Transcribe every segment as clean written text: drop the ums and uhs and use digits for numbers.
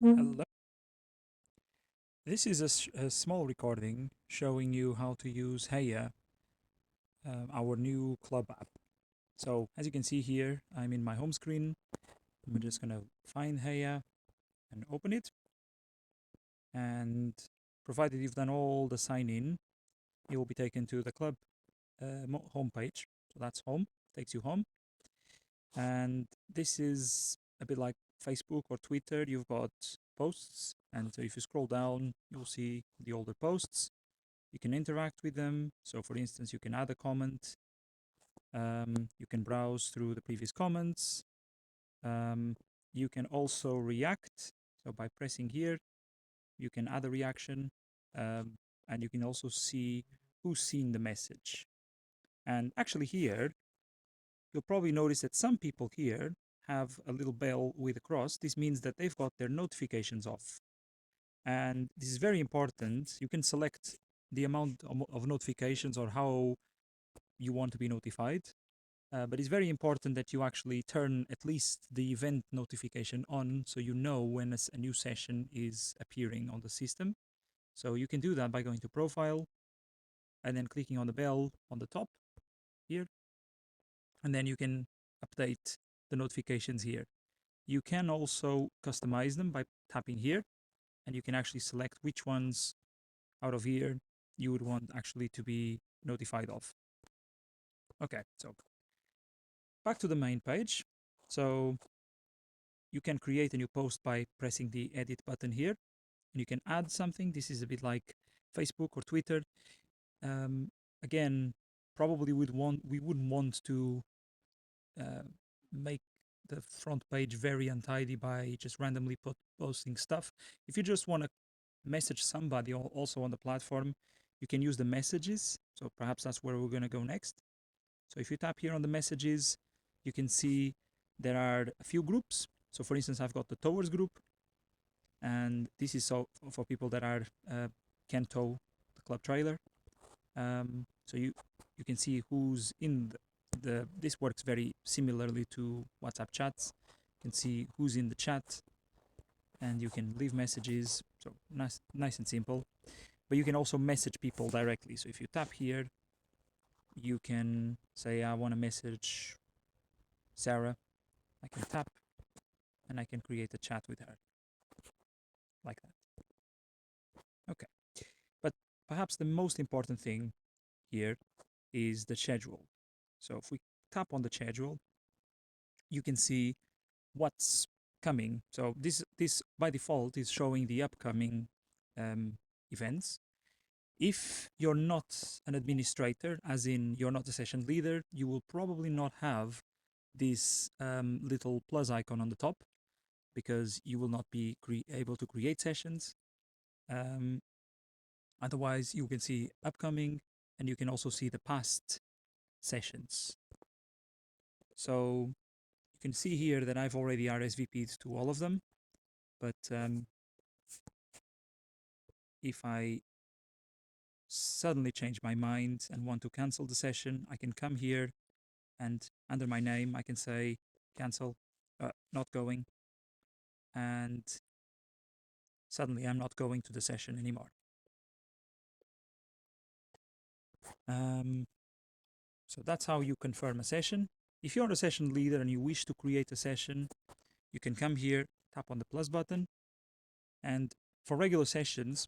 Hello. This is a small recording showing you how to use Heja, our new club app. So as you can see here, I'm in my home screen. I'm just gonna find Heja and open it. And provided you've done all the sign in, you will be taken to the club home page. So that's home, takes you home. And this is a bit like Facebook or Twitter. You've got posts, and so if you scroll down, you'll see the older posts. You can interact with them. So for instance, you can add a comment. You can browse through the previous comments. Um, you can also react. So by pressing here, you can add a reaction, and you can also see who's seen the message. And actually here, you'll probably notice that some people here have a little bell with a cross. This means that they've got their notifications off. And this is very important. You can select the amount of notifications or how you want to be notified. But it's very important that you actually turn at least the event notification on so you know when a new session is appearing on the system. So you can do that by going to Profile and then clicking on the bell on the top here. And then you can update the notifications here. You can also customize them by tapping here, and you can actually select which ones out of here you would want actually to be notified of. Okay, so back to the main page. So you can create a new post by pressing the edit button here, and you can add something. This is a bit like Facebook or Twitter. Um, Again, probably we wouldn't want to uh, make the front page very untidy by just randomly posting stuff. If you just want to message somebody also on the platform, you can use the messages. So perhaps that's where we're going to go next. So if you tap here on the messages, you can see there are a few groups. So for instance, I've got the towers group, and this is so for people that are can tow the club trailer. So you can see who's in the this works very similarly to WhatsApp chats. You can see who's in the chat, and you can leave messages. So nice and simple. But you can also message people directly. So if you tap here, you can say I want to message Sarah. I can tap and I can create a chat with her like that. Okay. But perhaps the most important thing here is the schedule. So if we tap on the schedule, you can see what's coming. So this by default is showing the upcoming events. If you're not an administrator, as in you're not a session leader, you will probably not have this little plus icon on the top because you will not be able to create sessions. Um, Otherwise, you can see upcoming, and you can also see the past sessions. So you can see here that I've already RSVP'd to all of them, but if I suddenly change my mind and want to cancel the session, I can come here and under my name, I can say cancel, not going, and suddenly I'm not going to the session anymore. Um, so that's how you confirm a session. If you're a session leader and you wish to create a session, you can come here, tap on the plus button, and for regular sessions,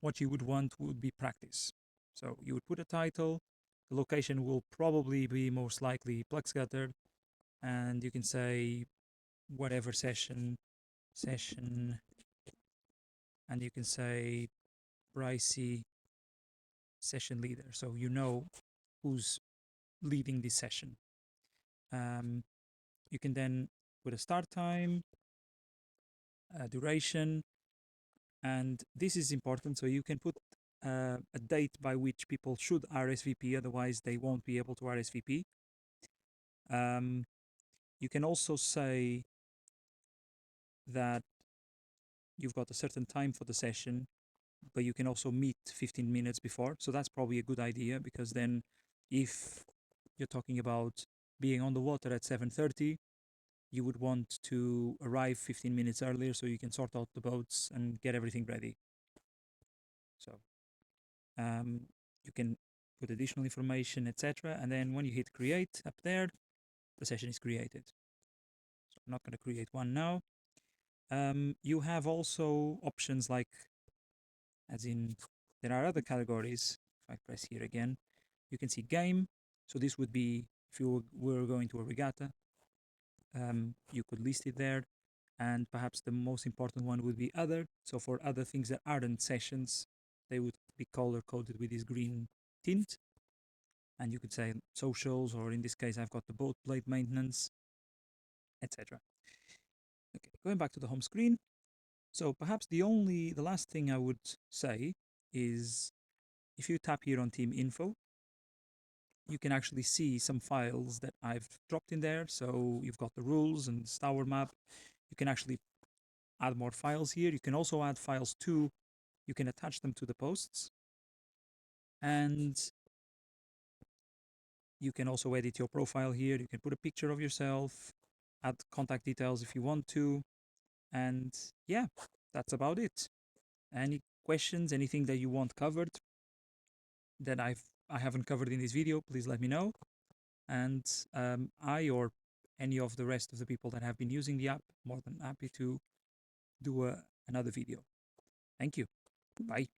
what you would want would be practice. So you would put a title, the location will probably be most likely Pluxgutter, and you can say whatever session, and you can say Brycey session leader. So you know who's leading this session. You can then put a start time, a duration, and this is important. So you can put a date by which people should RSVP, otherwise they won't be able to RSVP. You can also say that you've got a certain time for the session, but you can also meet 15 minutes before. So that's probably a good idea, because then if you're talking about being on the water at 7:30 you would want to arrive 15 minutes earlier so you can sort out the boats and get everything ready. So you can put additional information, etc. And then when you hit create up there, the session is created. So I'm not going to create one now. You have also options like, as in, there are other categories. If I press here again, you can see game. So this would be if you were going to a regatta, you could list it there. And perhaps the most important one would be other. So for other things that aren't sessions, they would be color coded with this green tint. And you could say socials, or in this case, I've got the boat blade maintenance, etc. Okay, going back to the home screen. So perhaps the last thing I would say is if you tap here on team info, you can actually see some files that I've dropped in there. So you've got the rules and tower map. You can actually add more files here. You can also add files too. You can attach them to the posts. And you can also edit your profile here. You can put a picture of yourself, add contact details if you want to. And yeah, that's about it. Any questions, anything that you want covered that I haven't covered in this video, please let me know. And I or any of the rest of the people that have been using the app, more than happy to do another video. Thank you. Bye.